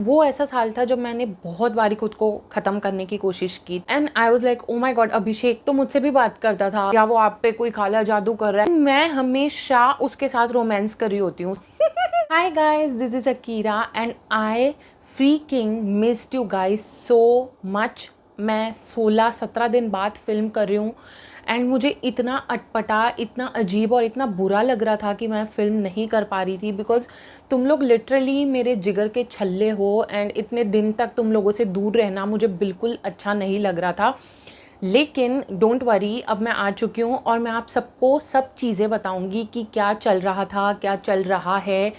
वो ऐसा साल था जब मैंने बहुत बारी खुद को ख़त्म करने की कोशिश की and I was like oh my god, Abhishek तो मुझसे भी बात करता था या वो आप पे कोई काला जादू कर रहा है। मैं हमेशा उसके साथ रोमांस कर रही होती हूँ। Hi guys, this is Akira and I freaking missed you guys so much. मैं 16-17 दिन बाद फिल्म कर रही हूँ एंड मुझे इतना अटपटा, इतना अजीब और इतना बुरा लग रहा था कि मैं फ़िल्म नहीं कर पा रही थी बिकॉज़ तुम लोग लिटरली मेरे जिगर के छल्ले हो एंड इतने दिन तक तुम लोगों से दूर रहना मुझे बिल्कुल अच्छा नहीं लग रहा था। लेकिन डोंट वरी, अब मैं आ चुकी हूँ और मैं आप सबको सब चीज़ें बताऊँगी कि क्या चल रहा था, क्या चल रहा है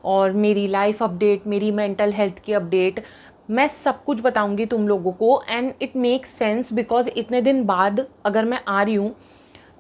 और मेरी लाइफ अपडेट, मेरी मेंटल हेल्थ की अपडेट, मैं सब कुछ बताऊँगी तुम लोगों को and it makes sense because इतने दिन बाद अगर मैं आ रही हूँ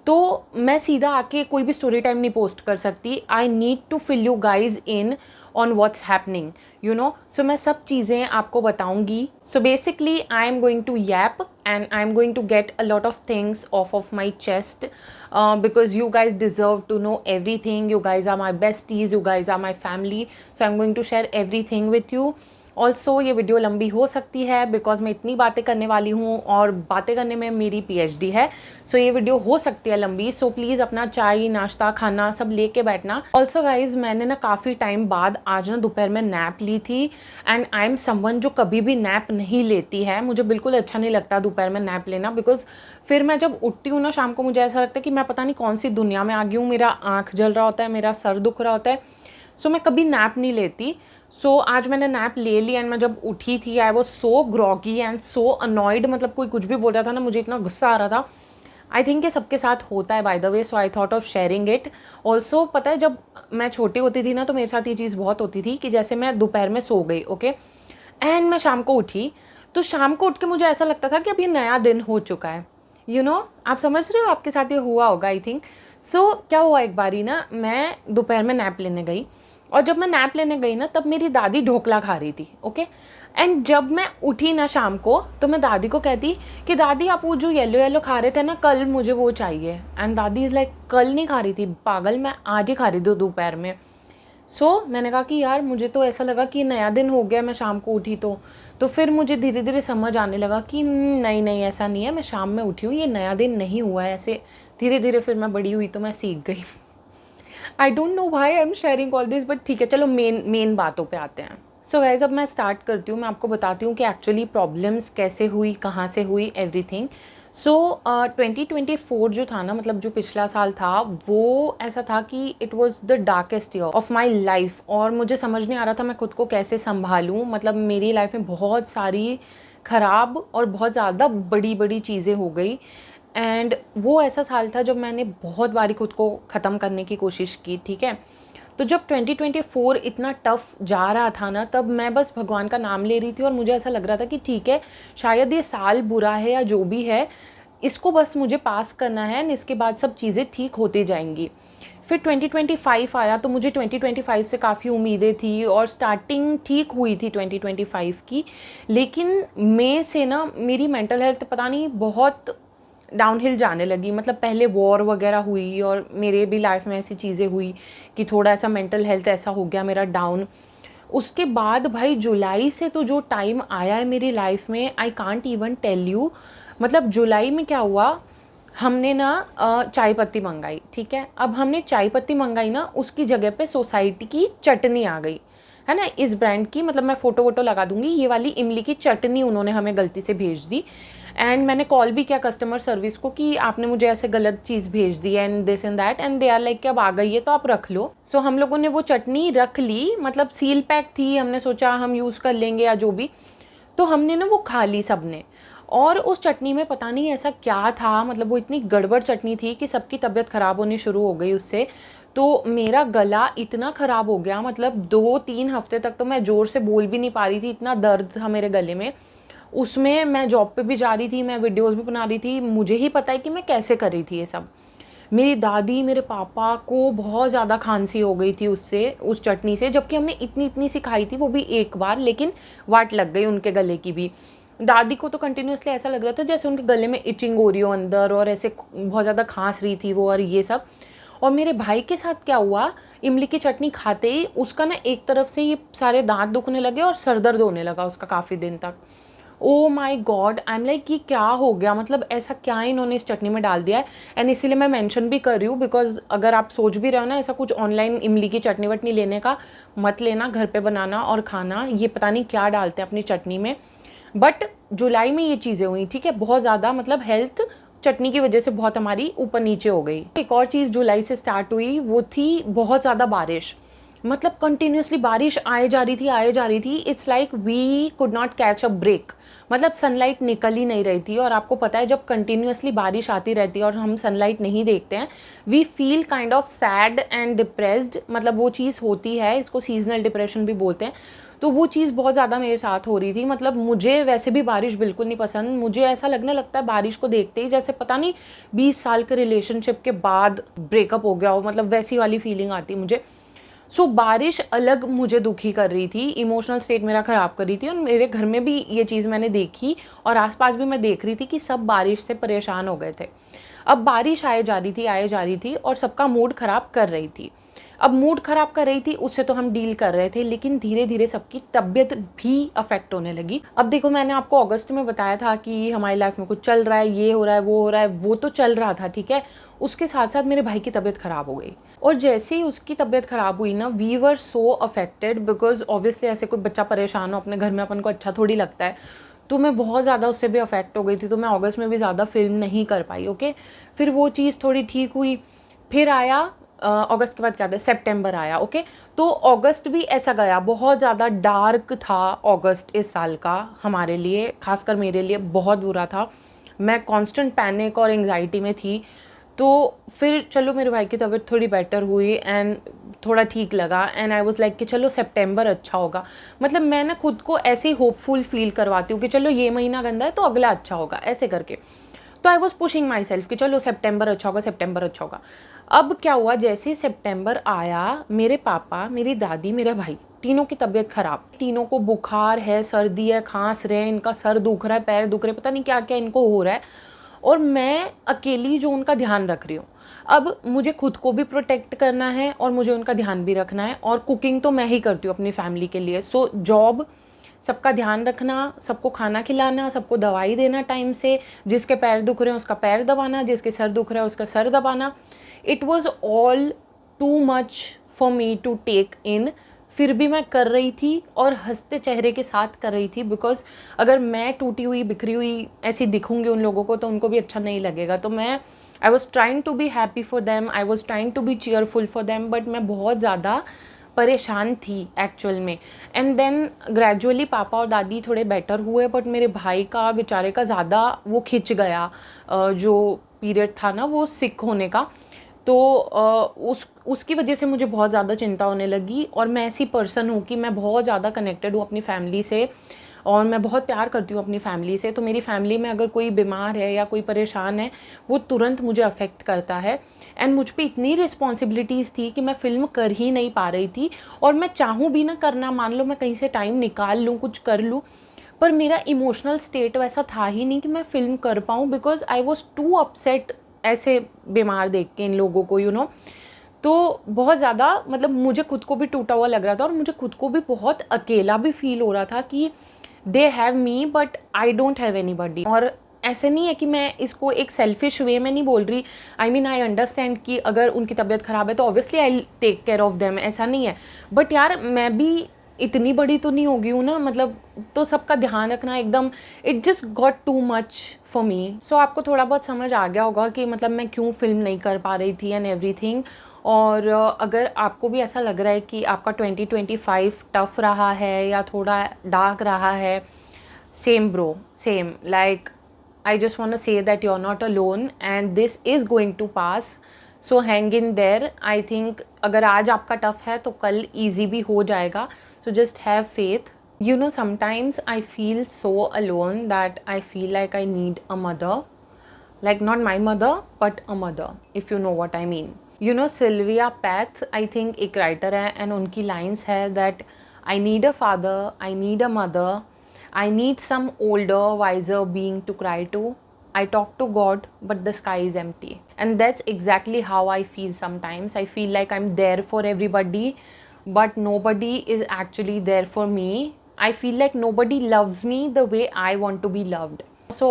तो मैं सीधा आके कोई भी स्टोरी टाइम नहीं पोस्ट कर सकती। I need to fill you guys in on what's happening, you know. So मैं सब चीज़ें आपको बताऊंगी। So basically I am going to yap and I am going to get a lot of things off my chest because you guys deserve to know everything. You guys are my besties, you guys are my family, so I'm going to share everything with you. Also ये video लंबी हो सकती है because मैं इतनी बातें करने वाली हूँ और बातें करने में मेरी पीएचडी है। सो ये वीडियो हो सकती है लंबी, सो प्लीज़ अपना चाय, नाश्ता, खाना सब लेके बैठना। ऑल्सो गाइज, मैंने ना काफ़ी टाइम बाद आज ना दोपहर में नैप ली थी एंड आई एम समवन जो कभी भी नैप नहीं लेती है। मुझे बिल्कुल अच्छा नहीं लगता दोपहर में नैप लेना बिकॉज फिर मैं जब उठती हूँ ना शाम को, मुझे ऐसा लगता है कि मैं पता नहीं कौन सी दुनिया में आ गई हूँ। मेरा आँख जल रहा होता है, मेरा सर दुख रहा होता है। सो मैं कभी नैप नहीं लेती। सो आज मैंने नैप ले ली एंड मैं जब उठी थी I was so groggy and so annoyed. मतलब कोई कुछ भी बोल रहा था ना, मुझे इतना गुस्सा आ रहा था। आई थिंक ये सबके साथ होता है by the way, so I thought of sharing it. Also पता है, जब मैं छोटी होती थी ना तो मेरे साथ ये चीज़ बहुत होती थी कि जैसे मैं दोपहर में सो गई, ओके, एंड मैं शाम को उठी तो शाम को उठ के मुझे ऐसा लगता था कि अब ये नया दिन हो चुका है। यू नो, आप समझ रहे हो, आपके साथ ये हुआ होगा आई थिंक। सो क्या हुआ, एक बारी ना मैं दोपहर में नैप लेने गई और जब मैं नैप लेने गई ना तब मेरी दादी ढोकला खा रही थी, ओके। एंड जब मैं उठी ना शाम को तो मैं दादी को कहती कि दादी आप वो जो येलो येलो खा रहे थे ना कल, मुझे वो चाहिए। एंड दादी इज़ लाइक, कल नहीं खा रही थी पागल, मैं आज ही खा रही थी दोपहर में। मैंने कहा कि यार मुझे तो ऐसा लगा कि नया दिन हो गया, मैं शाम को उठी तो फिर मुझे धीरे धीरे समझ आने लगा कि नहीं नहीं ऐसा नहीं है, मैं शाम में उठी हूँ, ये नया दिन नहीं हुआ है ऐसे। धीरे धीरे फिर मैं बड़ी हुई तो मैं सीख गई। आई don't know why I am sharing all this, but ठीक है, चलो मेन बातों पे आते हैं। सो गाइज, अब मैं स्टार्ट करती हूँ, मैं आपको बताती हूँ कि एक्चुअली प्रॉब्लम्स कैसे हुई, कहाँ से हुई, एवरीथिंग। 2024 जो था ना, मतलब जो पिछला साल था, वो ऐसा था कि it was the darkest year of my life और मुझे समझ नहीं आ रहा था मैं खुद को कैसे संभालूँ। मतलब मेरी लाइफ में बहुत सारी ख़राब और बहुत ज़्यादा बड़ी बड़ी चीज़ें हो गई एंड वो ऐसा साल था जब मैंने बहुत बारी खुद को ख़त्म करने की कोशिश की, ठीक है। तो जब 2024 इतना टफ जा रहा था ना, तब मैं बस भगवान का नाम ले रही थी और मुझे ऐसा लग रहा था कि ठीक है, शायद ये साल बुरा है या जो भी है, इसको बस मुझे पास करना है एंड इसके बाद सब चीज़ें ठीक होती जाएंगी। फिर 2025 आया तो मुझे 2025 से काफ़ी उम्मीदें थी और स्टार्टिंग ठीक हुई थी 2025 की। लेकिन मई से ना मेरी मेंटल हेल्थ पता नहीं बहुत डाउनहिल जाने लगी। मतलब पहले वॉर वगैरह हुई और मेरे भी लाइफ में ऐसी चीज़ें हुई कि थोड़ा ऐसा मेंटल हेल्थ ऐसा हो गया मेरा डाउन। उसके बाद भाई जुलाई से तो जो टाइम आया है मेरी लाइफ में, I can't even tell you. मतलब जुलाई में क्या हुआ, हमने ना चाय पत्ती मंगाई, ठीक है। अब हमने चाय पत्ती मंगाई ना, उसकी जगह पे सोसाइटी की चटनी आ गई, है ना, इस ब्रांड की। मतलब मैं फ़ोटो वोटो लगा दूंगी, ये वाली इमली की चटनी उन्होंने हमें गलती से भेज दी। एंड मैंने कॉल भी किया कस्टमर सर्विस को कि आपने मुझे ऐसे गलत चीज़ भेज दी and this and that, and they are like कि अब आ गई है तो आप रख लो। हम लोगों ने वो चटनी रख ली, मतलब सील पैक थी, हमने सोचा हम यूज़ कर लेंगे या जो भी। तो हमने ना वो खा ली सबने और उस चटनी में पता नहीं ऐसा क्या था, मतलब वो इतनी गड़बड़ चटनी थी कि सबकी तबीयत ख़राब होनी शुरू हो गई उससे। तो मेरा गला इतना ख़राब हो गया, मतलब 2-3 हफ्ते तक तो मैं ज़ोर से बोल भी नहीं पा रही थी, इतना दर्द था मेरे गले में। उसमें मैं जॉब पे भी जा रही थी, मैं वीडियोस भी बना रही थी, मुझे ही पता है कि मैं कैसे कर रही थी ये सब। मेरी दादी, मेरे पापा को बहुत ज़्यादा खांसी हो गई थी उससे, उस चटनी से, जबकि हमने इतनी इतनी सी खाई थी, वो भी एक बार, लेकिन वाट लग गई उनके गले की भी। दादी को तो कंटिन्यूसली ऐसा लग रहा था जैसे उनके गले में इचिंग हो रही हो अंदर और ऐसे बहुत ज़्यादा खांस रही थी वो और ये सब। और मेरे भाई के साथ क्या हुआ, इमली की चटनी खाते ही उसका ना एक तरफ से ये सारे दांत दुखने लगे और सर दर्द होने लगा उसका काफ़ी दिन तक। ओ my god, I am like कि क्या हो गया, मतलब ऐसा क्या इन्होंने इस चटनी में डाल दिया है। एंड इसीलिए मैं मेंशन भी कर रही हूँ, बिकॉज अगर आप सोच भी रहे हो ना ऐसा कुछ ऑनलाइन इमली की चटनी वटनी लेने का, मत लेना, घर पे बनाना और खाना। ये पता नहीं क्या डालते हैं अपनी चटनी में। बट जुलाई में ये चीज़ें हुई, ठीक है, बहुत ज़्यादा, मतलब हेल्थ चटनी की वजह से बहुत हमारी ऊपर नीचे हो गई। एक और चीज़ जुलाई से स्टार्ट हुई, वो थी बहुत ज़्यादा बारिश। मतलब कंटिन्यूसली बारिश आए जा रही थी, आए जा रही थी। It's like we could not catch a break, मतलब सनलाइट निकल ही नहीं रही थी। और आपको पता है जब कंटिन्यूसली बारिश आती रहती है और हम सनलाइट नहीं देखते हैं, we feel kind of sad and depressed, मतलब वो चीज़ होती है, इसको सीजनल डिप्रेशन भी बोलते हैं। तो वो चीज़ बहुत ज़्यादा मेरे साथ हो रही थी। मतलब मुझे वैसे भी बारिश बिल्कुल नहीं पसंद, मुझे ऐसा लगने लगता है बारिश को देखते ही जैसे पता नहीं 20 साल के रिलेशनशिप के बाद ब्रेकअप हो गया हो, मतलब वैसी वाली फीलिंग आती है मुझे। सो बारिश अलग मुझे दुखी कर रही थी, इमोशनल स्टेट मेरा ख़राब कर रही थी। और मेरे घर में भी ये चीज़ मैंने देखी और आसपास भी मैं देख रही थी कि सब बारिश से परेशान हो गए थे। अब बारिश आए जा रही थी, आए जा रही थी और सबका मूड ख़राब कर रही थी। अब मूड ख़राब कर रही थी, उससे तो हम डील कर रहे थे, लेकिन धीरे धीरे सबकी तबीयत भी अफेक्ट होने लगी। अब देखो, मैंने आपको अगस्त में बताया था कि हमारी लाइफ में कुछ चल रहा है, ये हो रहा है, वो हो रहा है, वो तो चल रहा था, ठीक है। उसके साथ साथ मेरे भाई की तबीयत ख़राब हो गई। और जैसे ही उसकी तबीयत ख़राब हुई ना, we were so affected, because obviously ऐसे कोई बच्चा परेशान हो अपने घर में, अपन को अच्छा थोड़ी लगता है। तो मैं बहुत ज़्यादा उससे भी अफेक्ट हो गई थी, तो मैं अगस्त में भी ज़्यादा फिल्म नहीं कर पाई। ओके, फिर वो चीज़ थोड़ी ठीक हुई। फिर आया अगस्त के बाद क्या था, सितंबर आया। ओके, तो अगस्त भी ऐसा गया, बहुत ज़्यादा डार्क था अगस्त इस साल का हमारे लिए, खासकर मेरे लिए बहुत बुरा था। मैं कांस्टेंट पैनिक और एंग्जाइटी में थी। तो फिर चलो मेरे भाई की तबीयत थोड़ी बेटर हुई एंड थोड़ा ठीक लगा, एंड आई वाज लाइक कि चलो सितंबर अच्छा होगा। मतलब मैं ना खुद को ऐसे ही होपफुल फील करवाती हूँ कि चलो ये महीना गंदा है तो अगला अच्छा होगा, ऐसे करके। तो I was pushing my self कि चलो सितंबर अच्छा होगा, सितंबर अच्छा होगा। अब क्या हुआ, जैसे सितंबर आया, मेरे पापा, मेरी दादी, मेरा भाई, तीनों की तबीयत खराब। तीनों को बुखार है, सर्दी है, खांस रहे हैं, इनका सर दुख रहा है, पैर दुख रहे, पता नहीं क्या क्या इनको हो रहा है। और मैं अकेली जो उनका ध्यान रख रही हूँ। अब मुझे खुद को भी प्रोटेक्ट करना है और मुझे उनका ध्यान भी रखना है। और कुकिंग तो मैं ही करती हूँ अपनी फैमिली के लिए। सो जॉब, सबका ध्यान रखना, सबको खाना खिलाना, सबको दवाई देना टाइम से, जिसके पैर दुख रहे हैं उसका पैर दबाना, जिसके सर दुख रहा है उसका सर दबाना। It was all too much for me to take in. फिर भी मैं कर रही थी और हंसते चेहरे के साथ कर रही थी, बिकॉज अगर मैं टूटी हुई बिखरी हुई ऐसी दिखूंगी उन लोगों को तो उनको भी अच्छा नहीं लगेगा। तो मैं I was trying to be happy for them, I was trying to be cheerful for them, but मैं बहुत ज़्यादा परेशान थी एक्चुअल में। एंड देन ग्रेजुअली पापा और दादी थोड़े बेटर हुए, बट मेरे भाई का बेचारे का ज़्यादा वो खिंच गया, जो पीरियड था ना वो सिक होने का। तो उसकी वजह से मुझे बहुत ज़्यादा चिंता होने लगी। और मैं ऐसी पर्सन हूँ कि मैं बहुत ज़्यादा कनेक्टेड हूँ अपनी फैमिली से, और मैं बहुत प्यार करती हूँ अपनी फैमिली से। तो मेरी फैमिली में अगर कोई बीमार है या कोई परेशान है, वो तुरंत मुझे अफेक्ट करता है। एंड मुझ पर इतनी रिस्पॉन्सिबिलिटीज़ थी कि मैं फ़िल्म कर ही नहीं पा रही थी। और मैं चाहूँ भी ना करना, मान लो मैं कहीं से टाइम निकाल लूँ, कुछ कर लूँ, पर मेरा इमोशनल स्टेट वैसा था ही नहीं कि मैं फ़िल्म कर पाऊँ, because I was too upset ऐसे बीमार देख के इन लोगों को, यू नो। तो बहुत ज़्यादा, मतलब मुझे खुद को भी टूटा हुआ लग रहा था और मुझे खुद को भी बहुत अकेला भी फील हो रहा था कि they have me but I don't have anybody. और ऐसे नहीं है कि मैं इसको एक सेल्फिश वे में नहीं बोल रही, आई मीन आई अंडरस्टैंड कि अगर उनकी तबीयत ख़राब है तो obviously I take care of them, ऐसा नहीं है। बट यार मैं भी इतनी बड़ी तो नहीं होगी हूँ ना, मतलब तो सबका ध्यान रखना एकदम, it just got too much for me. So आपको थोड़ा बहुत समझ आ गया होगा कि मतलब मैं क्यों फिल्म नहीं कर पा रही थी एंड एवरीथिंग। और अगर आपको भी ऐसा लग रहा है कि आपका 2025 टफ रहा है या थोड़ा डार्क रहा है, same bro, same, like I just want to say that you're not alone and this is going to pass. So hang in there. I think अगर आज आपका टफ है तो कल easy भी हो जाएगा. So just have faith. You know, sometimes I feel so alone that I feel like I need a mother. Like not my mother, but a mother, if you know what I mean. You know, Sylvia Plath, I think एक writer है and उनकी lines है that I need a father, I need a mother, I need some older, wiser being to cry to. I talk to God, but the sky is empty. And that's exactly how I feel sometimes. I feel like I'm there for everybody, but nobody is actually there for me. I feel like nobody loves me the way I want to be loved. So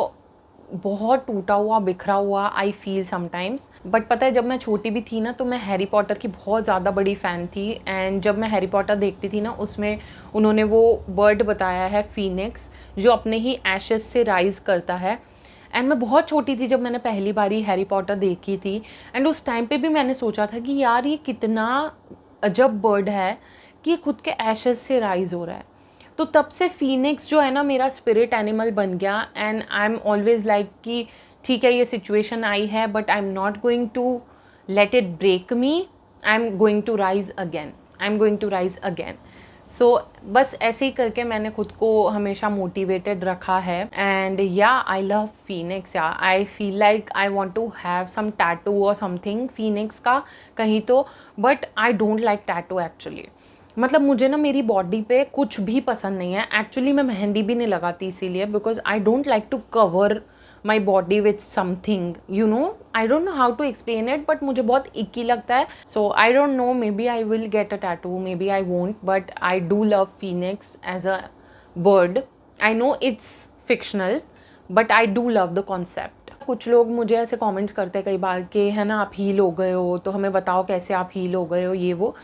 बहुत टूटा हुआ बिखरा हुआ I feel sometimes. But पता है, जब मैं छोटी भी थी ना तो मैं हैरी पॉटर की बहुत ज़्यादा बड़ी फ़ैन थी. एंड जब मैं हैरी पॉटर देखती थी ना, उसमें उन्होंने वो बर्ड बताया है फीनिक्स, जो अपने ही एशेस से राइज़ करता है. एंड मैं बहुत छोटी थी जब मैंने पहली बारी हैरी पॉटर देखी थी. एंड उस टाइम पे भी मैंने सोचा था कि यार ये कितना अजब बर्ड है कि खुद के एशेस से राइज़ हो रहा है. तो तब से फीनिक्स जो है ना मेरा स्पिरिट एनिमल बन गया. And I am always like कि ठीक है, ये सिचुएशन आई है, but I am not going to let it break me. I am going to rise again. I am going to rise again. So बस ऐसे ही करके मैंने खुद को हमेशा मोटिवेटेड रखा है. And yeah I love phoenix. या I feel like I want to have some tattoo और समथिंग फीनिक्स का कहीं तो. But I don't like tattoo actually. मतलब मुझे ना मेरी बॉडी पे कुछ भी पसंद नहीं है एक्चुअली. मैं मेहंदी भी नहीं लगाती इसीलिए, because I don't like to cover my body with something, you know. I don't know how to explain it, but मुझे बहुत इक्की लगता है. So I don't know, maybe I will get a tattoo, maybe I won't, but I do love phoenix as a bird. I know it's fictional, but I do love the concept. कुछ लोग मुझे ऐसे comments करते हैं कई बार कि है ना आप हील हो गए हो, तो हमें बताओ कैसे आप हील हो गए हो, ये वो.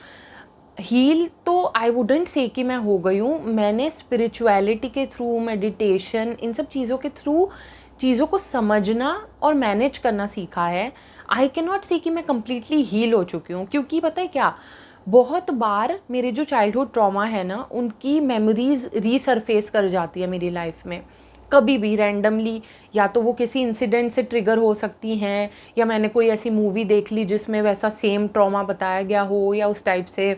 हील तो आई वुडेंट से कि मैं हो गई हूँ. मैंने स्पिरिचुअलिटी के थ्रू, मेडिटेशन, इन सब चीज़ों के थ्रू चीज़ों को समझना और मैनेज करना सीखा है. आई कैन नॉट से कि मैं कम्प्लीटली हील हो चुकी हूँ, क्योंकि पता है क्या, बहुत बार मेरे जो चाइल्डहुड ट्रॉमा है ना, उनकी मेमोरीज रीसरफेस कर जाती है मेरी लाइफ में कभी भी रैंडमली. या तो वो किसी इंसिडेंट से ट्रिगर हो सकती हैं, या मैंने कोई ऐसी मूवी देख ली जिसमें वैसा सेम ट्रॉमा बताया गया हो, या उस टाइप से,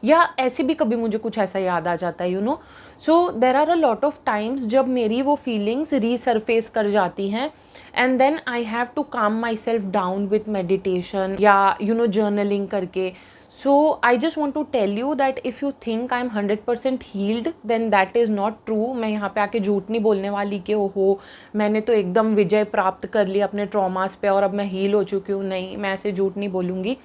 या ऐसे भी कभी मुझे कुछ ऐसा याद आ जाता है, you know. So there are a lot of times जब मेरी वो फीलिंग्स रीसरफेस कर जाती हैं. And then I have to calm myself down with meditation या यू नो जर्नलिंग करके. So I just want to tell you that if you think I'm 100% healed, then that is not true. मैं यहाँ पे आके झूठ नहीं बोलने वाली कि ओहो मैंने तो एकदम विजय प्राप्त कर ली अपने ट्रॉमास पे और अब मैं हील हो चुकी हूँ. नहीं, मैं ऐसे झूठ नहीं बोलूँगी.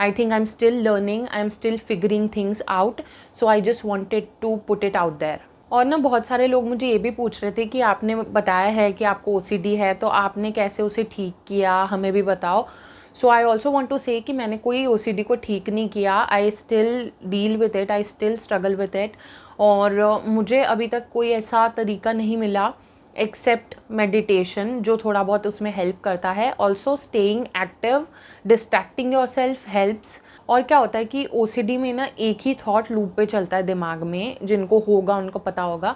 I think I'm still learning, I'm still figuring things out. So I just wanted to put it out there. और ना बहुत सारे लोग मुझे ये भी पूछ रहे थे कि आपने बताया है कि आपको OCD है, तो आपने कैसे उसे ठीक किया, हमें भी बताओ. सो आई ऑल्सो वॉन्ट टू से कि मैंने कोई OCD को ठीक नहीं किया. I still deal with it, I still struggle with it. और मुझे अभी तक कोई ऐसा तरीका नहीं मिला एक्सेप्ट मेडिटेशन जो थोड़ा बहुत उसमें हेल्प करता है. Also staying active, distracting your self helps. और क्या होता है कि OCD में ना एक ही थॉट लूप पे चलता है दिमाग में, जिनको होगा उनको पता होगा.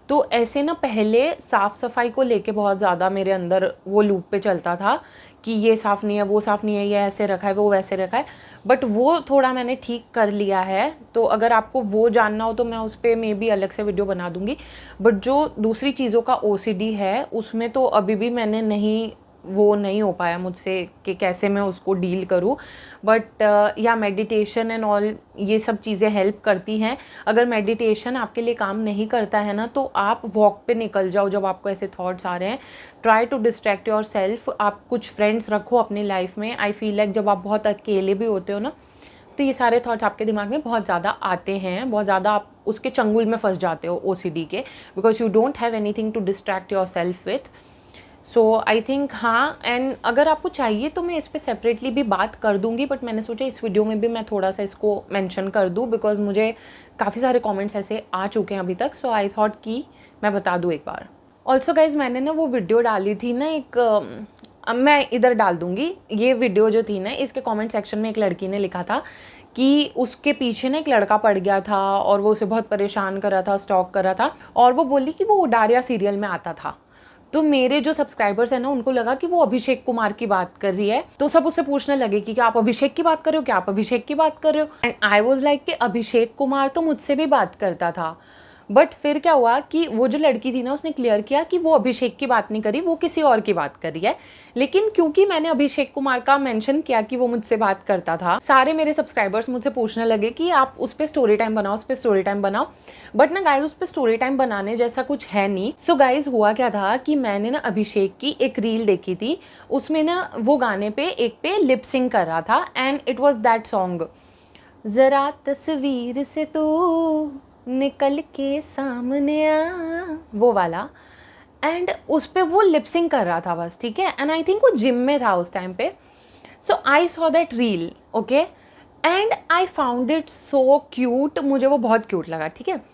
तो ऐसे ना पहले साफ़ सफाई को लेके बहुत ज़्यादा मेरे अंदर वो लूप पे चलता था कि ये साफ़ नहीं है, वो साफ़ नहीं है, ये ऐसे रखा है, वो वैसे रखा है. बट वो थोड़ा मैंने ठीक कर लिया है. तो अगर आपको वो जानना हो तो मैं उस पर मे बी अलग से वीडियो बना दूँगी. बट जो दूसरी चीज़ों का OCD है उसमें तो अभी भी मैंने वो नहीं हो पाया मुझसे कि कैसे मैं उसको डील करूँ. बट या मेडिटेशन एंड ऑल ये सब चीज़ें हेल्प करती हैं. अगर मेडिटेशन आपके लिए काम नहीं करता है ना, तो आप वॉक पे निकल जाओ जब आपको ऐसे थॉट्स आ रहे हैं. Try to distract yourself. आप कुछ फ्रेंड्स रखो अपनी लाइफ में. आई फील लाइक जब आप बहुत अकेले भी होते हो ना, तो ये सारे थॉट्स आपके दिमाग में बहुत ज़्यादा आते हैं, बहुत ज़्यादा आप उसके चंगुल में फंस जाते हो OCD के, because you don't have anything to distract yourself with. So I think हाँ. एंड अगर आपको चाहिए तो मैं इस पर सेपरेटली भी बात कर दूंगी, बट मैंने सोचा इस वीडियो में भी मैं थोड़ा सा इसको मेंशन कर दूं, बिकॉज मुझे काफ़ी सारे कमेंट्स ऐसे आ चुके हैं अभी तक. सो आई थॉट कि मैं बता दूं एक बार. ऑल्सो गाइज मैंने ना वो वीडियो डाली थी ना एक, मैं इधर डाल दूंगी. ये वीडियो जो थी ना, इसके कमेंट सेक्शन में एक लड़की ने लिखा था कि उसके पीछे ना एक लड़का पड़ गया था और वो उसे बहुत परेशान कर रहा था, स्टॉक कर रहा था, और वो बोली कि वो डारिया सीरियल में आता था. तो मेरे जो सब्सक्राइबर्स हैं ना, उनको लगा कि वो अभिषेक कुमार की बात कर रही है. तो सब उससे पूछने लगे कि क्या आप अभिषेक की बात कर रहे हो, क्या आप अभिषेक की बात कर रहे हो. एंड आई वाज लाइक कि अभिषेक कुमार तो मुझसे भी बात करता था, बट फिर क्या हुआ कि वो जो लड़की थी ना, उसने क्लियर किया कि वो अभिषेक की बात नहीं करी, वो किसी और की बात कर रही है। लेकिन क्योंकि मैंने अभिषेक कुमार का मेंशन किया कि वो मुझसे बात करता था, सारे मेरे सब्सक्राइबर्स मुझसे पूछने लगे कि आप उस पर स्टोरी टाइम बनाओ, उस पर स्टोरी टाइम बनाओ। बट ना गाइज, उस पर स्टोरी टाइम बनाने जैसा कुछ है नहीं। सो गाइज, हुआ क्या था कि मैंने ना अभिषेक की एक रील देखी थी, उसमें ना वो गाने पे एक पे लिप सिंग कर रहा था, and it was that song, जरा तस्वीर से तू निकल के सामने आ, वो वाला। एंड उस पे वो लिपसिंग कर रहा था बस, ठीक है। एंड आई थिंक वो जिम में था उस टाइम पे। So I saw that reel, okay, and I found it so cute, मुझे वो बहुत क्यूट लगा, ठीक है।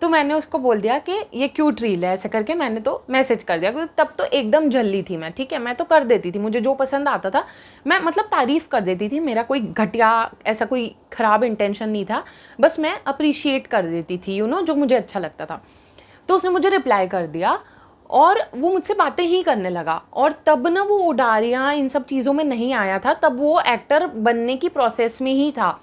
तो मैंने उसको बोल दिया कि ये क्यूट रील है, ऐसे करके मैंने तो मैसेज कर दिया, क्योंकि तब तो एकदम जल्दी थी मैं, ठीक है। मैं तो कर देती थी, मुझे जो पसंद आता था मैं मतलब तारीफ़ कर देती थी, मेरा कोई घटिया ऐसा कोई ख़राब इंटेंशन नहीं था, बस मैं अप्रिशिएट कर देती थी, जो मुझे अच्छा लगता था। तो उसने मुझे रिप्लाई कर दिया और वो मुझसे बातें ही करने लगा। और तब ना वो उडारियाँ इन सब चीज़ों में नहीं आया था, तब वो एक्टर बनने की प्रोसेस में ही था।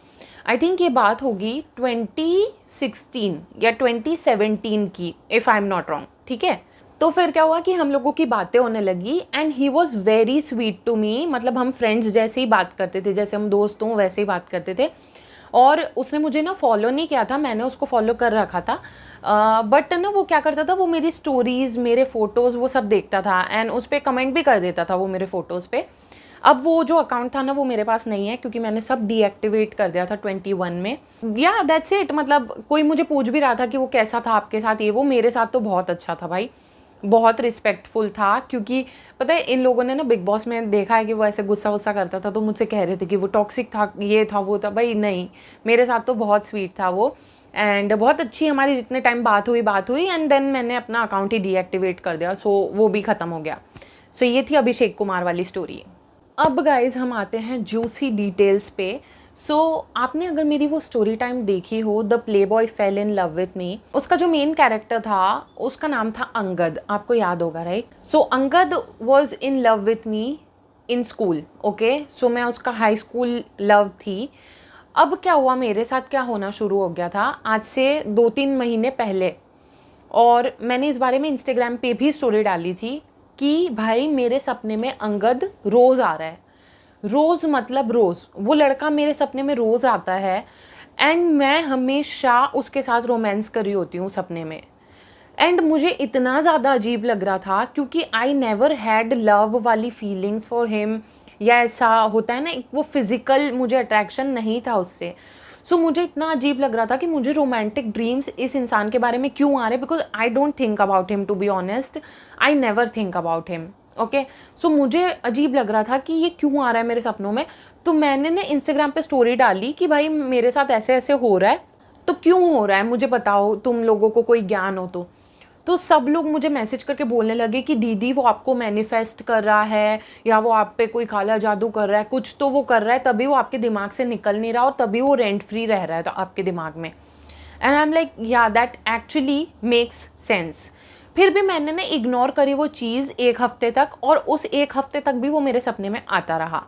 आई थिंक ये बात होगी 2016 या 2017 की, if I am not wrong, ठीक है। तो फिर क्या हुआ कि हम लोगों की बातें होने लगी, and he was very sweet to me, मतलब हम फ्रेंड्स जैसे ही बात करते थे, जैसे हम दोस्त हों वैसे ही बात करते थे। और उसने मुझे ना फॉलो नहीं किया था, मैंने उसको फॉलो कर रखा था। बट ना वो क्या करता था, वो मेरी स्टोरीज़, मेरे फ़ोटोज़, वो सब देखता था, एंड उस पर कमेंट भी कर देता था वो मेरे फ़ोटोज़ पे। अब वो जो अकाउंट था ना, वो मेरे पास नहीं है, क्योंकि मैंने सब डीएक्टिवेट कर दिया था 21 में। या दैट्स इट। मतलब कोई मुझे पूछ भी रहा था कि वो कैसा था आपके साथ, ये वो, मेरे साथ तो बहुत अच्छा था भाई, बहुत रिस्पेक्टफुल था। क्योंकि पता है, इन लोगों ने ना बिग बॉस में देखा है कि वो ऐसे गुस्सा वुस्सा करता था, तो मुझसे कह रहे थे कि वो टॉक्सिक था, ये था वो था। भाई नहीं, मेरे साथ तो बहुत स्वीट था वो, एंड बहुत अच्छी हमारी जितने टाइम बात हुई, एंड देन मैंने अपना अकाउंट ही डीएक्टिवेट कर दिया, सो वो भी ख़त्म हो गया। सो ये थी अभिषेक कुमार वाली स्टोरी। अब गाइज हम आते हैं जूसी डिटेल्स पे। सो आपने अगर मेरी वो स्टोरी टाइम देखी हो, the play boy fail in love with मी, उसका जो मेन कैरेक्टर था उसका नाम था अंगद, आपको याद होगा right. So Angad was in love with me in school, okay. So मैं उसका हाई स्कूल लव थी। अब क्या हुआ, मेरे साथ क्या होना शुरू हो गया था आज से 2-3 महीने पहले, और मैंने इस बारे में इंस्टाग्राम पे भी स्टोरी डाली थी कि भाई मेरे सपने में अंगद रोज़ आ रहा है। रोज़ मतलब रोज़, वो लड़का मेरे सपने में रोज़ आता है, एंड मैं हमेशा उसके साथ रोमांस कर रही होती हूँ सपने में। एंड मुझे इतना ज़्यादा अजीब लग रहा था, क्योंकि आई नेवर हैड लव वाली फीलिंग्स फॉर हिम, या ऐसा होता है ना, वो फिज़िकल मुझे अट्रैक्शन नहीं था उससे। सो मुझे इतना अजीब लग रहा था कि मुझे रोमांटिक ड्रीम्स इस इंसान के बारे में क्यों आ रहे, because I don't think about him, to be honest I never think about him, okay. So मुझे अजीब लग रहा था कि ये क्यों आ रहा है मेरे सपनों में। तो मैंने ना इंस्टाग्राम पे स्टोरी डाली कि भाई मेरे साथ ऐसे ऐसे हो रहा है, तो क्यों हो रहा है मुझे बताओ, तुम लोगों को कोई ज्ञान हो तो सब लोग मुझे मैसेज करके बोलने लगे कि दीदी वो आपको मैनिफेस्ट कर रहा है, या वो आप पे कोई काला जादू कर रहा है, कुछ तो वो कर रहा है, तभी वो आपके दिमाग से निकल नहीं रहा, और तभी वो रेंट फ्री रह रहा है तो आपके दिमाग में। एंड आई एम लाइक या दैट एक्चुअली मेक्स सेंस। फिर भी मैंने ना इग्नोर करी वो चीज़ 1 हफ्ते तक, और उस 1 हफ्ते तक भी वो मेरे सपने में आता रहा।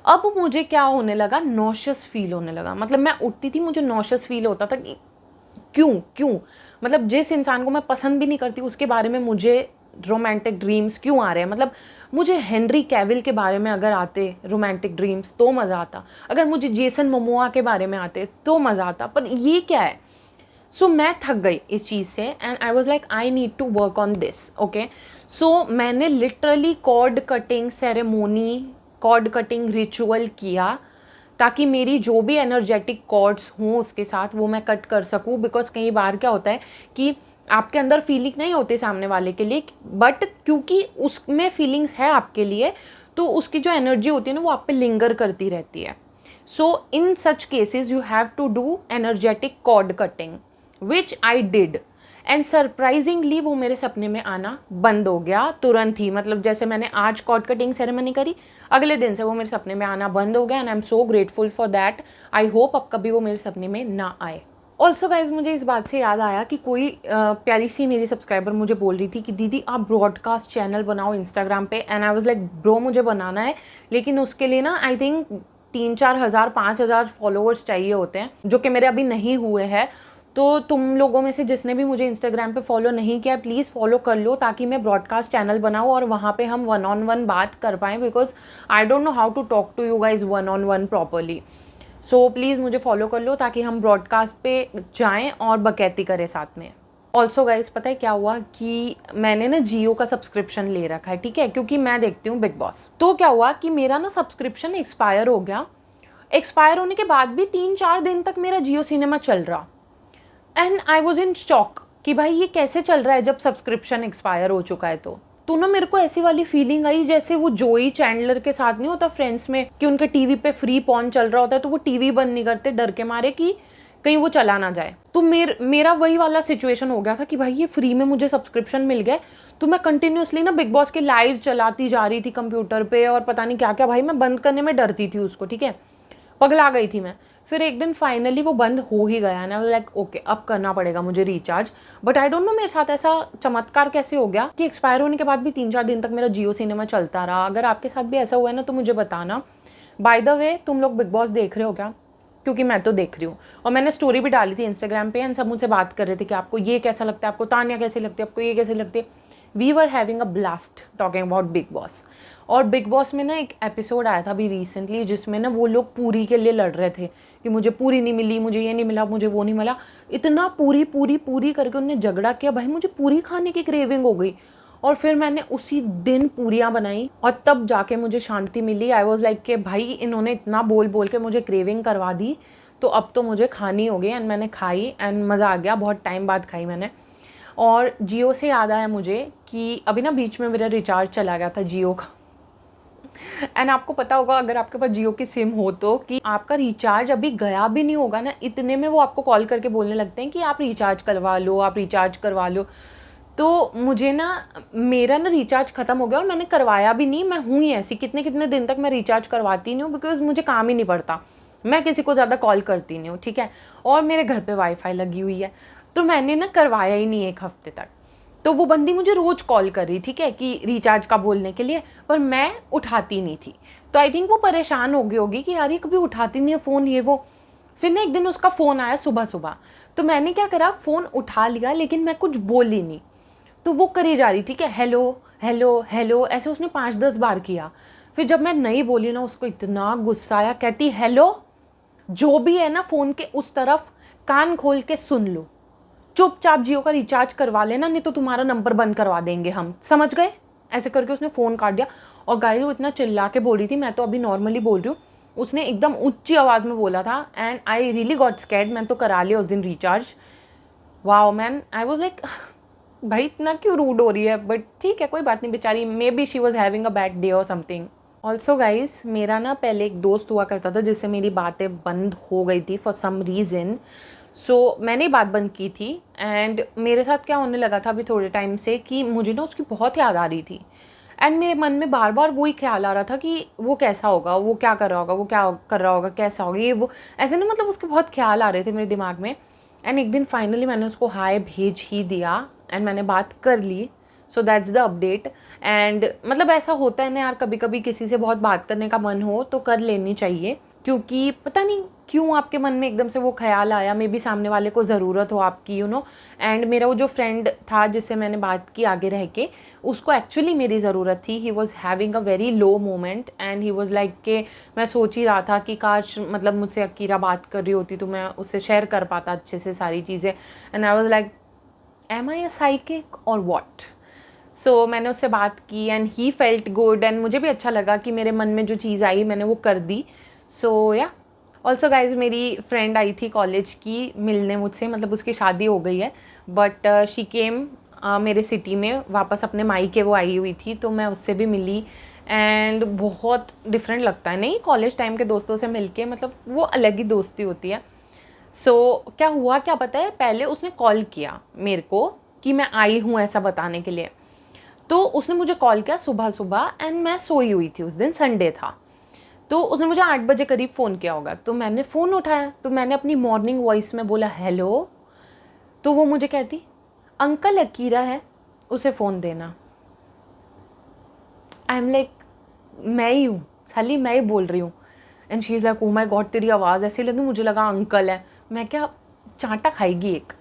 अब मुझे क्या होने लगा, नॉशियस फील होने लगा। मतलब मैं उठती थी, मुझे नॉशियस फील होता था कि क्यों मतलब जिस इंसान को मैं पसंद भी नहीं करती उसके बारे में मुझे रोमांटिक ड्रीम्स क्यों आ रहे हैं। मतलब मुझे हेनरी कैविल के बारे में अगर आते रोमांटिक ड्रीम्स तो मज़ा आता, अगर मुझे जेसन मोमोआ के बारे में आते तो मज़ा आता, पर ये क्या है। सो मैं थक गई इस चीज़ से, and I was like I need to work on this, okay. So मैंने literally cord cutting ceremony, cord cutting ritual किया, ताकि मेरी जो भी एनर्जेटिक कॉर्ड्स हों उसके साथ वो मैं कट कर सकूं। बिकॉज कई बार क्या होता है कि आपके अंदर फीलिंग नहीं होती सामने वाले के लिए, बट क्योंकि उसमें फीलिंग्स है आपके लिए, तो उसकी जो एनर्जी होती है ना वो आप पे लिंगर करती रहती है। So in such cases you have to do energetic cord cutting, which I did, and surprisingly वो मेरे सपने में आना बंद हो गया तुरंत ही। मतलब जैसे मैंने आज कॉर्ड कटिंग सेरेमनी करी, अगले दिन से वो मेरे सपने में आना बंद हो गया, and I am so grateful for that. I hope अब कभी वो मेरे सपने में ना आए। ऑल्सो गाइज मुझे इस बात से याद आया कि कोई प्यारी सी मेरी सब्सक्राइबर मुझे बोल रही थी कि दीदी आप ब्रॉडकास्ट चैनल बनाओ इंस्टाग्राम पे, and I was like bro मुझे बनाना है, लेकिन उसके लिए ना आई थिंक 3-4 हज़ार 5 हज़ार फॉलोअर्स चाहिए होते हैं, जो कि मेरे अभी नहीं हुए हैं। तो तुम लोगों में से जिसने भी मुझे इंस्टाग्राम पे फॉलो नहीं किया प्लीज़ फॉलो कर लो, ताकि मैं ब्रॉडकास्ट चैनल बनाऊँ और वहाँ पे हम 1-on-1 बात कर पाएँ, because I don't know how to talk to you guys 1-on-1 properly. So please मुझे फॉलो कर लो ताकि हम ब्रॉडकास्ट पे जाएँ और बकैती करें साथ में। ऑल्सो गाइज पता है क्या हुआ कि मैंने ना जियो का सब्सक्रिप्शन ले रखा है, ठीक है, क्योंकि मैं देखती हूँ बिग बॉस। तो क्या हुआ कि मेरा ना सब्सक्रिप्शन एक्सपायर हो गया। एक्सपायर होने के बाद भी 3-4 दिन तक मेरा जियो सिनेमा चल रहा, and I was in shock कि भाई ये कैसे चल रहा है जब सब्सक्रिप्शन एक्सपायर हो चुका है। तो ना मेरे को ऐसी वाली फीलिंग आई जैसे वो जोई चैंडलर के साथ नहीं होता फ्रेंड्स में कि उनके टीवी पे फ्री पॉन चल रहा होता है तो वो टीवी बंद नहीं करते डर के मारे कि कहीं वो चला ना जाए। तो मेरा वही वाला सिचुएशन हो गया था कि भाई ये फ्री में मुझे सब्सक्रिप्शन मिल गया, तो मैं कंटिन्यूसली ना बिग बॉस के लाइव चलाती जा रही थी कंप्यूटर पे और पता नहीं क्या क्या, भाई मैं बंद करने में डरती थी उसको, ठीक है, पगला गई थी मैं। फिर एक दिन फाइनली वो बंद हो ही गया ना, लाइक ओके अब करना पड़ेगा मुझे recharge. But I don't no मेरे साथ ऐसा चमत्कार कैसे हो गया कि एक्सपायर होने के बाद भी 3-4 दिन तक मेरा जियो सिनेमा चलता रहा। अगर आपके साथ भी ऐसा हुआ है ना तो मुझे बताना। बाय द वे तुम लोग बिग बॉस देख रहे हो क्या? क्योंकि मैं तो देख रही हूँ और मैंने स्टोरी भी डाली थी इंस्टाग्राम पे एंड सब मुझसे बात कर रहे थे कि आपको ये कैसा लगता है, आपको तान्या कैसी लगती है, आपको ये कैसे लगती है। We were having a blast talking about Bigg Boss. और बिग बॉस में ना एक एपिसोड आया था अभी रिसेंटली जिसमें ना वो लोग पूरी के लिए लड़ रहे थे कि मुझे पूरी नहीं मिली, मुझे ये नहीं मिला, मुझे वो नहीं मिला। इतना पूरी पूरी पूरी करके उन्होंने झगड़ा किया, भाई मुझे पूरी खाने की क्रेविंग हो गई। और फिर मैंने उसी दिन पूरियाँ बनाई और तब जाके मुझे शांति मिली। आई वॉज लाइक कि भाई इन्होंने इतना बोल बोल के मुझे क्रेविंग करवा दी तो अब तो मुझे खानी होगी। एंड मैंने खाई एंड मज़ा आ गया, बहुत टाइम बाद खाई मैंने। और जियो से याद आया मुझे कि अभी ना बीच में मेरा रिचार्ज चला गया था जियो का। एंड आपको पता होगा अगर आपके पास जियो की सिम हो तो कि आपका रिचार्ज अभी गया भी नहीं होगा ना, इतने में वो आपको कॉल करके बोलने लगते हैं कि आप रिचार्ज करवा लो, आप रिचार्ज करवा लो। तो मुझे ना मेरा ना रिचार्ज ख़त्म हो गया और मैंने करवाया भी नहीं। मैं हूँ ही ऐसी, कितने कितने दिन तक मैं रिचार्ज करवाती नहीं हूँ बिकॉज मुझे काम ही नहीं पड़ता, मैं किसी को ज़्यादा कॉल करती नहीं हूँ, ठीक है। और मेरे घर पे वाईफाई लगी हुई है तो मैंने ना करवाया ही नहीं 1 हफ्ते तक। तो वो बंदी मुझे रोज़ कॉल कर रही, ठीक है, कि रिचार्ज का बोलने के लिए, पर मैं उठाती नहीं थी। तो आई थिंक वो परेशान हो गई होगी कि यार ये कभी उठाती नहीं है फ़ोन ये वो। फिर ना एक दिन उसका फ़ोन आया सुबह सुबह, तो मैंने क्या करा, फ़ोन उठा लिया लेकिन मैं कुछ बोली नहीं। तो वो करी जा रही, ठीक है, हेलो हेलो हेलो, ऐसे उसने 5-10 बार किया। फिर जब मैं नहीं बोली ना उसको इतना गुस्सा आया, कहती हेलो, जो भी है ना फ़ोन के उस तरफ कान खोल के सुन लो, चुपचाप जियो का रिचार्ज करवा लेना नहीं तो तुम्हारा नंबर बंद करवा देंगे हम, समझ गए। ऐसे करके उसने फ़ोन काट दिया। और गाइस वो इतना चिल्ला के बोल रही थी, मैं तो अभी नॉर्मली बोल रही हूँ, उसने एकदम ऊंची आवाज़ में बोला था and I really got scared. मैंने तो करा लिया उस दिन recharge. Wow man, I was like भाई इतना क्यों रूड हो रही है, बट ठीक है कोई बात नहीं, बेचारी may be she was having a bad day और समथिंग। ऑल्सो गाइज मेरा ना पहले एक दोस्त हुआ करता था जिससे मेरी बातें बंद हो गई थी फॉर सम रीज़न। सो मैंने बात बंद की थी एंड मेरे साथ क्या होने लगा था अभी थोड़े टाइम से कि मुझे ना उसकी बहुत याद आ रही थी। एंड मेरे मन में बार बार वही ख्याल आ रहा था कि वो कैसा होगा, वो क्या कर रहा होगा, वो क्या कर रहा होगा, कैसा होगा ये वो, ऐसे ना मतलब उसके बहुत ख्याल आ रहे थे मेरे दिमाग में। एंड एक दिन फाइनली मैंने उसको हाय भेज ही दिया एंड मैंने बात कर ली। So that's the update. And मतलब ऐसा होता है ना यार, कभी कभी किसी से बहुत बात करने का मन हो तो कर लेनी चाहिए, क्योंकि पता नहीं क्यों आपके मन में एकदम से वो ख्याल आया, मे बी सामने वाले को ज़रूरत हो आपकी, यू नो। एंड मेरा वो जो फ्रेंड था जिससे मैंने बात की आगे रह के, उसको एक्चुअली मेरी ज़रूरत थी। He was having a very low moment and he was like के मैं सोच ही रहा था कि काश मतलब मुझसे अकीरा बात कर रही होती तो मैं उससे शेयर कर पाता अच्छे से सारी चीज़ें। And I was like am I a psychic और वॉट। सो मैंने उससे बात की and he felt good and मुझे भी अच्छा लगा कि मेरे मन में जो चीज़ आई मैंने वो कर दी। सो या ऑल्सो गाइज मेरी फ्रेंड आई थी कॉलेज की मिलने मुझसे, मतलब उसकी शादी हो गई है बट शी केम मेरे सिटी में वापस अपने मायके वो आई हुई थी, तो मैं उससे भी मिली। एंड बहुत डिफरेंट लगता है नहीं कॉलेज टाइम के दोस्तों से मिलके, मतलब वो अलग ही दोस्ती होती है। सो क्या हुआ क्या पता है, पहले उसने कॉल किया मेरे को कि मैं आई हूँ ऐसा बताने के लिए। तो उसने मुझे कॉल किया सुबह सुबह एंड मैं सोई हुई थी, उस दिन संडे था। तो उसने मुझे 8 बजे करीब फ़ोन किया होगा, तो मैंने फ़ोन उठाया, तो मैंने अपनी मॉर्निंग वॉइस में बोला हेलो। तो वो मुझे कहती अंकल अकीरा है, उसे फ़ोन देना। आई एम लाइक मैं ही हूँ साली, मैं ही बोल रही हूँ। And she is like oh my God तेरी आवाज़ ऐसी लगी, मुझे लगा अंकल है। मैं क्या चांटा खाएगी एक।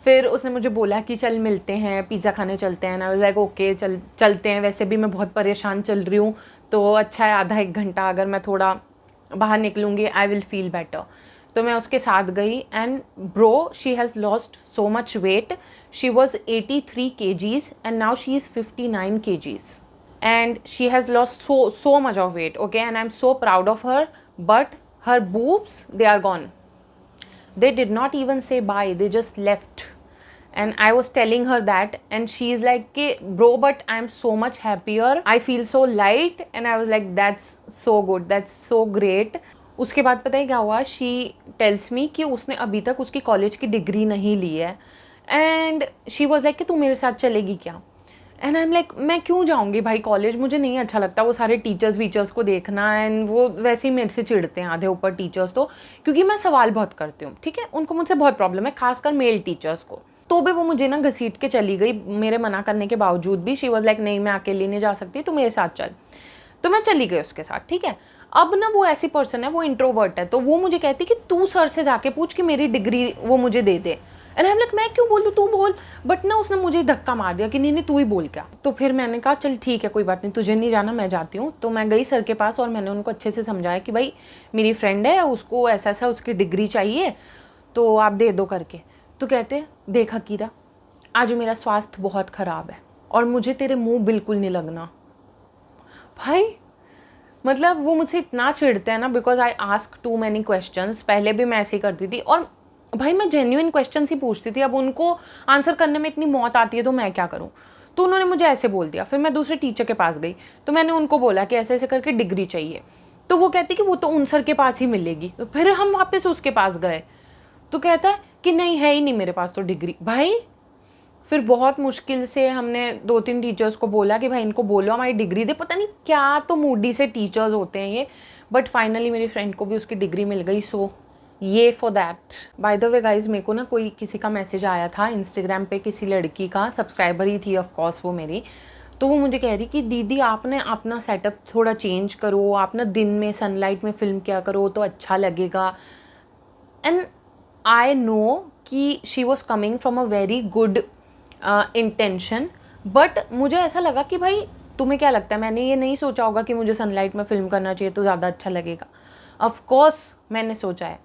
फिर उसने मुझे बोला कि चल मिलते हैं, पिज़्ज़ा खाने चलते हैं। आई वाज लाइक ओके चलते हैं, वैसे भी मैं बहुत परेशान चल रही हूँ, तो अच्छा है आधा एक घंटा अगर मैं थोड़ा बाहर निकलूँगी आई विल फील बेटर। तो मैं उसके साथ गई and bro she has lost so much weight. She was 83 kgs and now she is 59 kgs and she has lost so much of weight, okay, and I'm so proud of her. But her boobs, they are gone. They did not even say bye, they just left. And I was telling her that and she is like कि bro but I'm so much happier, I feel so light, and I was like that's so good, that's so great. उसके बाद पता है क्या हुआ, she tells me कि उसने अभी तक उसकी कॉलेज की डिग्री नहीं ली है एंड शी वॉज लाइक कि तू मेरे साथ चलेगी क्या। एंड आई एम लाइक मैं क्यों जाऊँगी भाई कॉलेज, मुझे नहीं अच्छा लगता वो सारे टीचर्स वीचर्स को देखना, एंड वो वैसे ही मेरे से चिढ़ते हैं आधे ऊपर टीचर्स तो, क्योंकि मैं सवाल बहुत करती हूँ, ठीक है, उनको मुझसे बहुत प्रॉब्लम है, खासकर मेल टीचर्स को। तो भी वो मुझे ना घसीट के चली गई मेरे मना करने के बावजूद भी। शी वॉज लाइक नहीं मैं अकेली नहीं जा सकती, तो मेरे साथ चल। तो मैं चली गई उसके साथ, ठीक है। अब ना वो ऐसी पर्सन है, वो इंट्रोवर्ट है, तो वो मुझे कहती कि तू सर से जाके पूछ कि मेरी डिग्री वो मुझे दे दे। एंड आई एम लाइक मैं क्यों बोलूँ, तू बोल। बट ना उसने मुझे धक्का मार दिया कि नहीं नहीं तू ही बोल क्या। तो फिर मैंने कहा चल ठीक है कोई बात नहीं, तुझे नहीं जाना मैं जाती हूँ। तो मैं गई सर के पास और मैंने उनको अच्छे से समझाया कि भाई मेरी फ्रेंड है, उसको ऐसा ऐसा उसकी डिग्री चाहिए तो आप दे दो करके। तो कहते देखा कीरा आज मेरा स्वास्थ्य बहुत ख़राब है और मुझे तेरे मुँह बिल्कुल नहीं लगना। भाई मतलब वो मुझसे इतना चिढ़ते हैं ना, because I ask too many questions. पहले भी मैं ऐसे ही करती थी और भाई मैं जेन्युइन क्वेश्चंस ही पूछती थी, अब उनको आंसर करने में इतनी मौत आती है तो मैं क्या करूँ। तो उन्होंने मुझे ऐसे बोल दिया। फिर मैं दूसरे टीचर के पास गई तो मैंने उनको बोला कि ऐसे ऐसे करके डिग्री चाहिए। तो वो कहती कि वो तो उन सर के पास ही मिलेगी। तो फिर हम वापस उसके पास गए तो कहता है कि नहीं है ही नहीं मेरे पास तो डिग्री। भाई फिर बहुत मुश्किल से हमने 2-3 टीचर्स को बोला कि भाई इनको बोलो हमारी डिग्री दे। पता नहीं क्या तो मूडी से टीचर्स होते हैं ये। बट फाइनली मेरी फ्रेंड को भी उसकी डिग्री मिल गई। सो ये for that. By the way guys मेरे को ना कोई किसी का मैसेज आया था इंस्टाग्राम पे, किसी लड़की का, सब्सक्राइबर ही थी ऑफ कोर्स वो मेरी। तो वो मुझे कह रही कि दीदी आपने अपना सेटअप थोड़ा चेंज करो, आप ना दिन में सनलाइट में फिल्म किया करो तो अच्छा लगेगा। एंड आई नो कि she was coming from a very good intention, but मुझे ऐसा लगा कि भाई तुम्हें क्या लगता है, मैंने ये नहीं सोचा होगा कि मुझे सनलाइट में फिल्म करना चाहिए तो ज़्यादा अच्छा लगेगा। ऑफ कोर्स मैंने सोचा है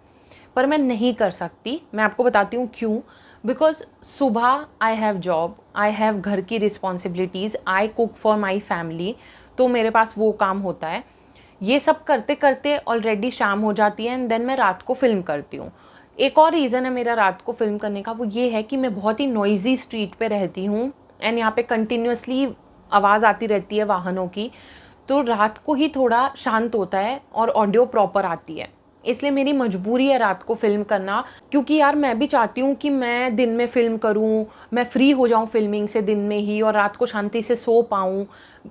पर मैं नहीं कर सकती। मैं आपको बताती हूँ क्यों। बिकॉज सुबह I have job, I have घर की responsibilities, I cook for my family, तो मेरे पास वो काम होता है। ये सब करते करते ऑलरेडी शाम हो जाती है एंड देन मैं रात को फिल्म करती हूँ। एक और रीज़न है मेरा रात को फिल्म करने का, वो ये है कि मैं बहुत ही नॉइज़ी स्ट्रीट पे रहती हूँ एंड यहाँ पे कंटिन्यूसली आवाज़ आती रहती है वाहनों की। तो रात को ही थोड़ा शांत होता है और ऑडियो प्रॉपर आती है, इसलिए मेरी मजबूरी है रात को फिल्म करना। क्योंकि यार मैं भी चाहती हूँ कि मैं दिन में फ़िल्म करूँ, मैं फ्री हो जाऊँ फिल्मिंग से दिन में ही और रात को शांति से सो पाऊँ।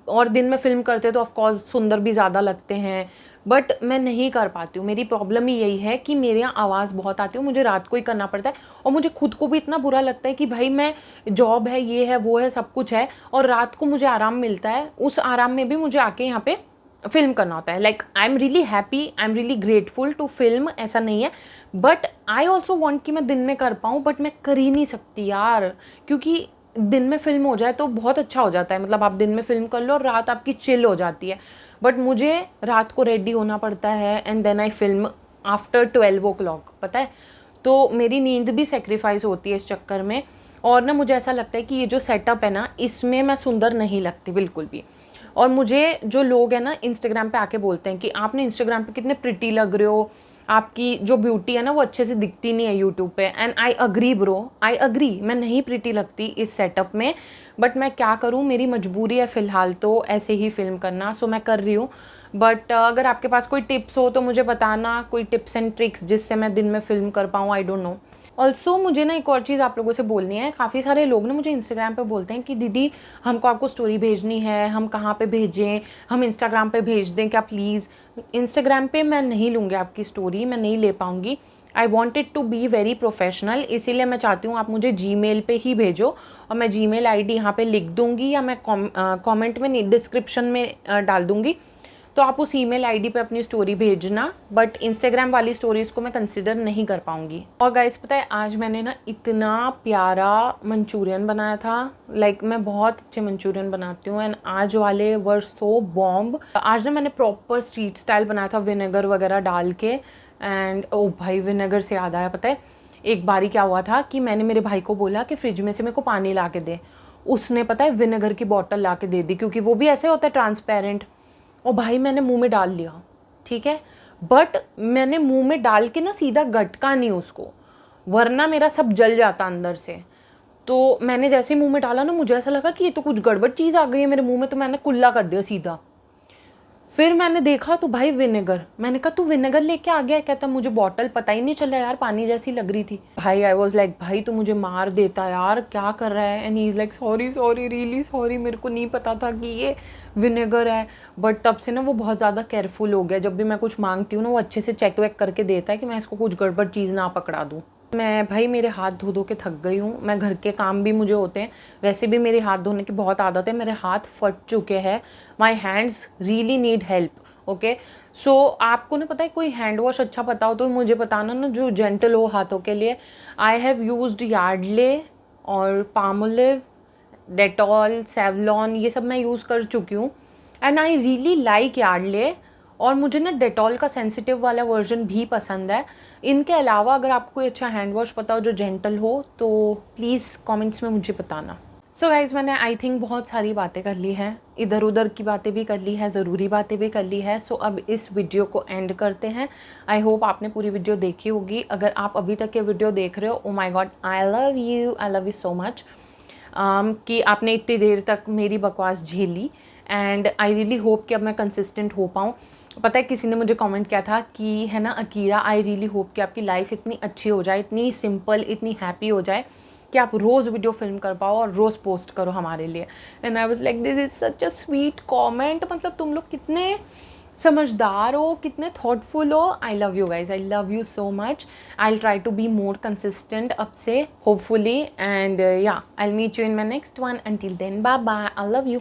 और दिन में फ़िल्म करते तो ऑफकोर्स सुंदर भी ज़्यादा लगते हैं, बट मैं नहीं कर पाती हूँ। मेरी प्रॉब्लम ही यही है कि मेरे यहाँ आवाज़ बहुत आती है, मुझे रात को ही करना पड़ता है। और मुझे खुद को भी इतना बुरा लगता है कि भाई मैं जॉब है, ये है, वो है, सब कुछ है और रात को मुझे आराम मिलता है, उस आराम में भी मुझे आके यहाँ पे फिल्म करना होता है। Like I am really happy, I am really grateful to film, ऐसा नहीं है। बट आई ऑल्सो वॉन्ट कि मैं दिन में कर पाऊँ, बट मैं कर ही नहीं सकती यार। क्योंकि दिन में फिल्म हो जाए तो बहुत अच्छा हो जाता है, मतलब आप दिन में फिल्म कर लो और रात आपकी चिल हो जाती है। बट मुझे रात को रेडी होना पड़ता है and then I film after 12 o'clock, पता है। तो मेरी नींद भी सेक्रीफाइस होती है इस चक्कर में। और ना मुझे ऐसा लगता है कि ये जो सेटअप है ना, इसमें मैं सुंदर नहीं लगती बिल्कुल भी। और मुझे जो लोग हैं ना इंस्टाग्राम पे आके बोलते हैं कि आपने इंस्टाग्राम पे कितने प्रिटी लग रहे हो, आपकी जो ब्यूटी है ना वो अच्छे से दिखती नहीं है यूट्यूब पे। And I agree bro, I agree, मैं नहीं प्रिटी लगती इस सेटअप में, बट मैं क्या करूँ, मेरी मजबूरी है फ़िलहाल तो ऐसे ही फिल्म करना। सो मैं कर रही हूँ। बट अगर आपके पास कोई टिप्स हो तो मुझे बताना, कोई टिप्स एंड ट्रिक्स जिससे मैं दिन में फ़िल्म कर पाऊँ। आई डोंट नो। ऑल्सो मुझे ना एक और चीज़ आप लोगों से बोलनी है। काफ़ी सारे लोग ना मुझे इंस्टाग्राम पे बोलते हैं कि दीदी हमको आपको स्टोरी भेजनी है, हम कहाँ पे भेजें, हम इंस्टाग्राम पे भेज दें क्या प्लीज़। इंस्टाग्राम पे मैं नहीं लूँगी आपकी स्टोरी, मैं नहीं ले पाऊँगी। I want it to be very professional, इसीलिए मैं चाहती हूँ आप मुझे जीमेल पे ही भेजो। और मैं जीमेल आईडी यहाँ पे लिख दूँगी या मैं कॉमेंट में नहीं, डिस्क्रिप्शन में डाल दूँगी। तो आप उस ईमेल आईडी पे अपनी स्टोरी भेजना, बट इंस्टाग्राम वाली स्टोरीज़ को मैं कंसिडर नहीं कर पाऊँगी। और गाइस पता है आज मैंने ना इतना प्यारा मंचूरियन बनाया था, लाइक मैं बहुत अच्छे मंचूरियन बनाती हूँ, एंड आज वाले वर सो बॉम्ब। आज ना मैंने प्रॉपर स्ट्रीट स्टाइल बनाया था विनेगर वगैरह डाल के, एंड ओ भाई विनेगर से याद आया, पता है एक बारी क्या हुआ था कि मैंने मेरे भाई को बोला कि फ्रिज में से मेरे को पानी ला के दे, उसने पता है विनेगर की बॉटल ला के दे दी, क्योंकि वो भी ऐसे होता है ट्रांसपेरेंट। और भाई मैंने मुंह में डाल लिया, ठीक है, बट मैंने मुंह में डाल के ना सीधा गटका नहीं उसको, वरना मेरा सब जल जाता अंदर से। तो मैंने जैसे ही मुंह में डाला ना, मुझे ऐसा लगा कि ये तो कुछ गड़बड़ चीज़ आ गई है मेरे मुंह में, तो मैंने कुल्ला कर दिया सीधा। फिर मैंने देखा तो भाई विनेगर, मैंने कहा तू विनेगर लेके आ गया। कहता मुझे बॉटल पता ही नहीं चला यार, पानी जैसी लग रही थी। भाई आई वॉज लाइक भाई तू मुझे मार देता यार, क्या कर रहा है। And he is like sorry sorry really sorry, मेरे को नहीं पता था कि ये विनेगर है। बट तब से ना वो बहुत ज़्यादा केयरफुल हो गया, जब भी मैं कुछ मांगती हूँ ना वो अच्छे से चेक वेक करके देता है कि मैं इसको कुछ गड़बड़ चीज़ ना पकड़ा दूँ। मैं भाई मेरे हाथ धो धो के थक गई हूँ, मैं घर के काम भी मुझे होते हैं, वैसे भी मेरे हाथ धोने की बहुत आदत है, मेरे हाथ फट चुके हैं, my hands really need help. Okay so आपको ना पता है कोई हैंड वॉश अच्छा पता हो तो मुझे बताना ना, जो जेंटल हो हाथों के लिए। आई हैव यूज्ड यार्डले और पामोलिव, डेटॉल, सेवलॉन, ये सब मैं यूज़ कर चुकी हूँ, and I really like Yardley. और मुझे ना डेटॉल का सेंसिटिव वाला वर्जन भी पसंद है। इनके अलावा अगर आपको कोई अच्छा हैंड वॉश पता हो जो जेंटल हो तो प्लीज़ कमेंट्स में मुझे बताना। सो गाइज़ मैंने आई थिंक बहुत सारी बातें कर ली हैं, इधर उधर की बातें भी कर ली है, ज़रूरी बातें भी कर ली है। सो अब इस वीडियो को एंड करते हैं। आई होप आपने पूरी वीडियो देखी होगी। अगर आप अभी तक ये वीडियो देख रहे हो, oh my god I love you so much कि आपने इतनी देर तक मेरी बकवास झेली, एंड आई रियली होप कि अब मैं कंसिस्टेंट हो पाऊँ। पता है किसी ने मुझे कमेंट किया था कि है ना अकीरा, आई रियली होप कि आपकी लाइफ इतनी अच्छी हो जाए, इतनी सिंपल, इतनी हैप्पी हो जाए कि आप रोज़ वीडियो फिल्म कर पाओ और रोज़ पोस्ट करो हमारे लिए। And I was like this is such a sweet comment, मतलब तुम लोग कितने समझदार हो, कितने थॉटफुल हो। I love you guys, I love you so much. I try to be more consistent अब से hopefully, and yeah I meet you in my next one. Until then bye bye, I love you.